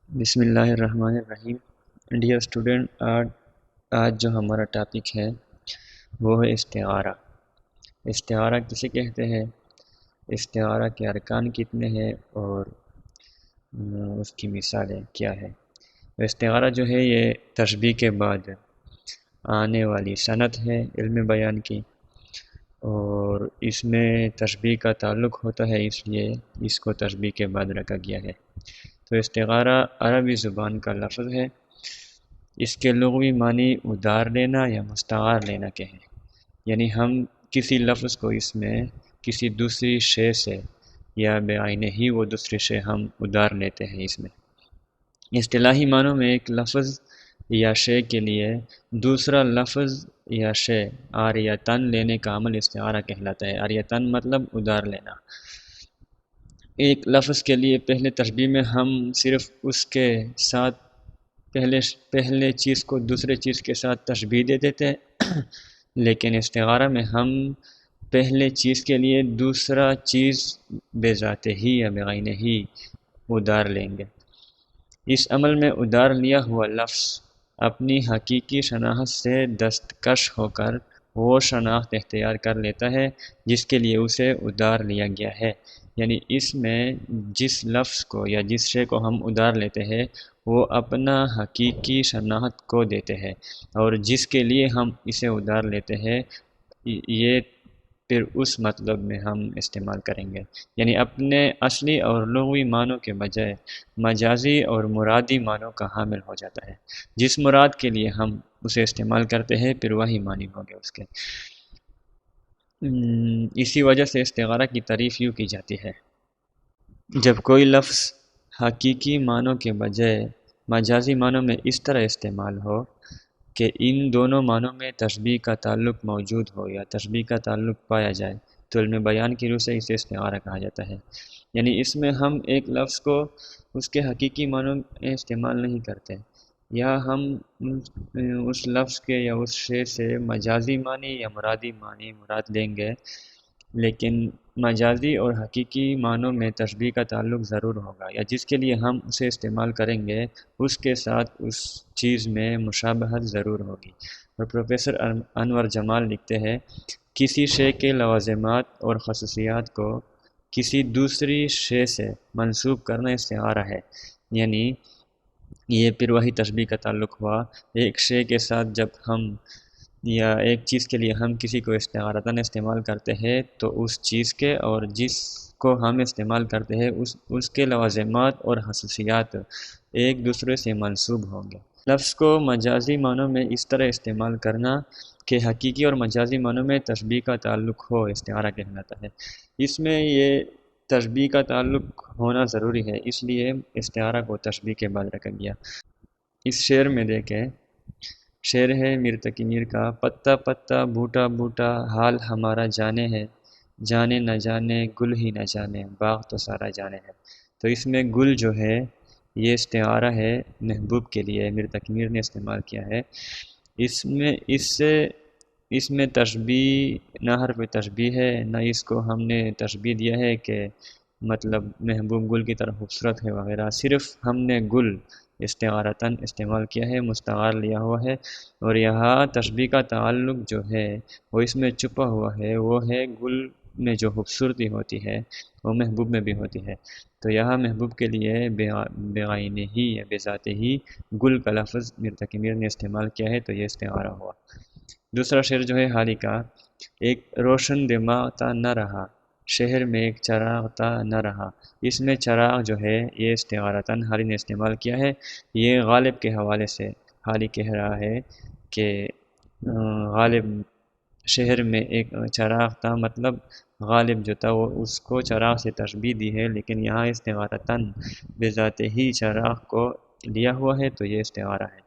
بسم اللہ الرحمن الرحیم۔ ڈیئر اسٹوڈنٹ، آج جو ہمارا ٹاپک ہے وہ ہے استعارہ۔ استعارہ کسے کہتے ہیں، استعارہ کے ارکان کتنے ہیں اور اس کی مثالیں کیا ہے۔ استعارہ جو ہے یہ تشبیہ کے بعد آنے والی صنعت ہے علم بیان کی، اور اس میں تشبیہ کا تعلق ہوتا ہے، اس لیے اس کو تشبیہ کے بعد رکھا گیا ہے۔ تو استعارہ عربی زبان کا لفظ ہے۔ اس کے لغوی معنی ادار لینا یا مستعار لینا کے ہیں، یعنی ہم کسی لفظ کو اس میں کسی دوسری شے سے یا بعینہ ہی وہ دوسری شے ہم ادار لیتے ہیں۔ اس میں اصطلاحی معنوں میں ایک لفظ یا شے کے لیے دوسرا لفظ یا شے عاریتاً لینے کا عمل استعارہ کہلاتا ہے۔ عاریتاً مطلب ادار لینا۔ ایک لفظ کے لیے پہلے تشبیہ میں ہم صرف اس کے ساتھ پہلے چیز کو دوسرے چیز کے ساتھ تشبیہ دے دیتے ہیں، لیکن استعارہ میں ہم پہلے چیز کے لیے دوسرا چیز بذاتہ ہی یا بعینہ ہی ادار لیں گے۔ اس عمل میں ادار لیا ہوا لفظ اپنی حقیقی شناخت سے دستکش ہو کر وہ شناخت اختیار کر لیتا ہے جس کے لیے اسے ادار لیا گیا ہے، یعنی اس میں جس لفظ کو یا جس شے کو ہم ادار لیتے ہیں وہ اپنا حقیقی شناخت کو دیتے ہیں، اور جس کے لیے ہم اسے ادار لیتے ہیں یہ پھر اس مطلب میں ہم استعمال کریں گے، یعنی اپنے اصلی اور لغوی معنوں کے بجائے مجازی اور مرادی معنوں کا حامل ہو جاتا ہے۔ جس مراد کے لیے ہم اسے استعمال کرتے ہیں پھر وہی معنی ہوں گے اس کے۔ اسی وجہ سے استعارہ کی تعریف یوں کی جاتی ہے، جب کوئی لفظ حقیقی معنوں کے بجائے مجازی معنوں میں اس طرح استعمال ہو کہ ان دونوں معنوں میں تشبیہ کا تعلق موجود ہو یا تشبیہ کا تعلق پایا جائے تو علم بیان کی روح سے اسے استعارہ کہا جاتا ہے۔ یعنی اس میں ہم ایک لفظ کو اس کے حقیقی معنوں میں استعمال نہیں کرتے، یا ہم اس لفظ کے یا اس شے سے مجازی معنی یا مرادی معنی مراد لیں گے، لیکن مجازی اور حقیقی معنوں میں تشبیہ کا تعلق ضرور ہوگا، یا جس کے لیے ہم اسے استعمال کریں گے اس کے ساتھ اس چیز میں مشابہت ضرور ہوگی۔ اور پروفیسر انور جمال لکھتے ہیں، کسی شے کے لوازمات اور خصوصیات کو کسی دوسری شے سے منسوب کرنا استعارہ ہے، یعنی یہ پھر وہی تشبیہ کا تعلق ہوا۔ ایک شے کے ساتھ جب ہم یا ایک چیز کے لیے ہم کسی کو استعارتاً استعمال کرتے ہیں تو اس چیز کے اور جس کو ہم استعمال کرتے ہیں اس کے لوازمات اور خصوصیات ایک دوسرے سے منسوب ہوں گے۔ لفظ کو مجازی معنوں میں اس طرح استعمال کرنا کہ حقیقی اور مجازی معنوں میں تشبیہ کا تعلق ہو استعارہ کہلاتا ہے۔ اس میں یہ تشبیہ کا تعلق ہونا ضروری ہے، اس لیے استعارہ کو تشبیہ کے بعد رکھا گیا۔ اس شعر میں دیکھیں، شعر ہے میر تقی میر کا، پتا پتا بوٹا بوٹا حال ہمارا جانے ہے، جانے نہ جانے گل ہی نہ جانے باغ تو سارا جانے ہے۔ تو اس میں گل جو ہے یہ استعارہ ہے محبوب کے لیے، میر تقی میر نے استعمال کیا ہے۔ اس میں تشبیہ نہ حرف تشبیہ ہے، نہ اس کو ہم نے تشبیہ دیا ہے کہ مطلب محبوب گل کی طرح خوبصورت ہے وغیرہ، صرف ہم نے گل استعارتاً استعمال کیا ہے، مستعار لیا ہوا ہے، اور یہاں تشبیہ کا تعلق جو ہے وہ اس میں چھپا ہوا ہے، وہ ہے گل میں جو خوبصورتی ہوتی ہے وہ محبوب میں بھی ہوتی ہے۔ تو یہاں محبوب کے لیے بعینہ ہی یا بذاتہ ہی گل کا لفظ میر تقی میر نے استعمال کیا ہے، تو یہ استعارہ ہوا۔ دوسرا شعر جو ہے حالی کا، ایک روشن دماغ تا نہ رہا، شہر میں ایک چراغ تا نہ رہا۔ اس میں چراغ جو ہے یہ استعارتاً حالی نے استعمال کیا ہے۔ یہ غالب کے حوالے سے حالی کہہ رہا ہے کہ غالب شہر میں ایک چراغ تھا، مطلب غالب جو تھا وہ اس کو چراغ سے تشبیہ دی ہے، لیکن یہاں استعارتاً بذاتہ ہی چراغ کو لیا ہوا ہے، تو یہ استعارہ ہے۔